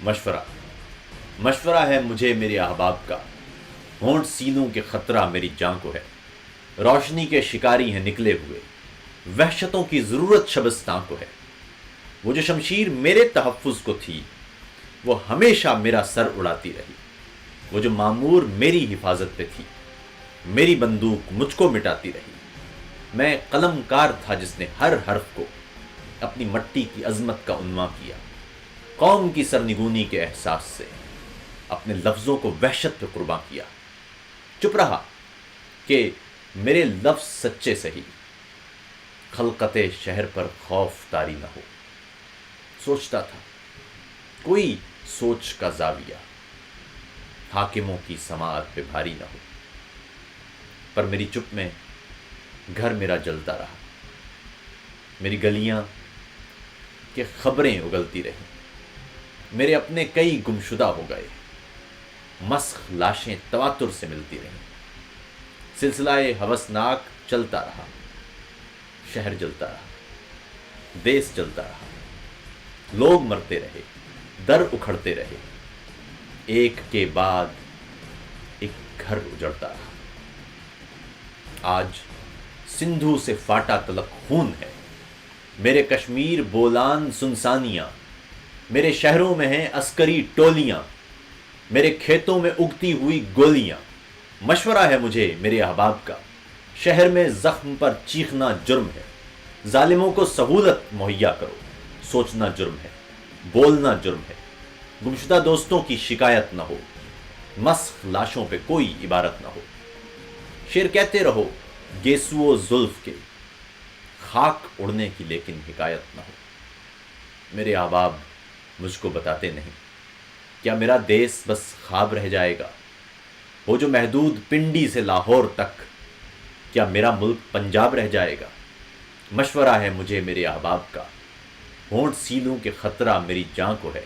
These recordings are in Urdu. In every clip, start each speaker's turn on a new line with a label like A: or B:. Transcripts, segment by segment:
A: مشورہ مشورہ ہے مجھے میرے احباب کا، ہونٹ سینوں کے خطرہ میری جان کو ہے، روشنی کے شکاری ہیں نکلے ہوئے، وحشتوں کی ضرورت شبستان کو ہے۔ وہ جو شمشیر میرے تحفظ کو تھی وہ ہمیشہ میرا سر اڑاتی رہی، وہ جو معمور میری حفاظت پہ تھی میری بندوق مجھ کو مٹاتی رہی۔ میں قلم کار تھا جس نے ہر حرف کو اپنی مٹی کی عظمت کا عنواں کیا، قوم کی سرنگونی کے احساس سے اپنے لفظوں کو وحشت پہ قرباں کیا۔ چپ رہا کہ میرے لفظ سچے سہی، خلقت شہر پر خوف طاری نہ ہو۔ سوچتا تھا کوئی سوچ کا زاویہ حاکموں کی سماعت پہ بھاری نہ ہو، پر میری چپ میں گھر میرا جلتا رہا، میری گلیاں کہ خبریں اگلتی رہیں، میرے اپنے کئی گمشدہ ہو گئے، مسخ لاشیں تواتر سے ملتی رہیں۔ سلسلہ ہوسناک چلتا رہا، شہر جلتا رہا، دیس جلتا رہا، لوگ مرتے رہے، در اکھڑتے رہے، ایک کے بعد ایک گھر اجڑتا رہا۔ آج سندھو سے فاٹا تلک خون ہے، میرے کشمیر بولان سنسانیاں، میرے شہروں میں ہیں عسکری ٹولیاں، میرے کھیتوں میں اگتی ہوئی گولیاں۔ مشورہ ہے مجھے میرے احباب کا، شہر میں زخم پر چیخنا جرم ہے، ظالموں کو سہولت مہیا کرو، سوچنا جرم ہے، بولنا جرم ہے، گمشدہ دوستوں کی شکایت نہ ہو، مسخ لاشوں پہ کوئی عبارت نہ ہو۔ شعر کہتے رہو گیسو و زلف کے، خاک اڑنے کی لیکن حکایت نہ ہو۔ میرے احباب مجھ کو بتاتے نہیں، کیا میرا دیس بس خواب رہ جائے گا؟ وہ جو محدود پنڈی سے لاہور تک، کیا میرا ملک پنجاب رہ جائے گا؟ مشورہ ہے مجھے میرے احباب کا، ہونٹ سینوں کے خطرہ میری جان کو ہے،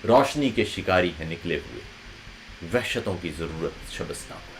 A: روشنی کے شکاری ہیں نکلے ہوئے، وحشتوں کی ضرورت شبستان کو ہے۔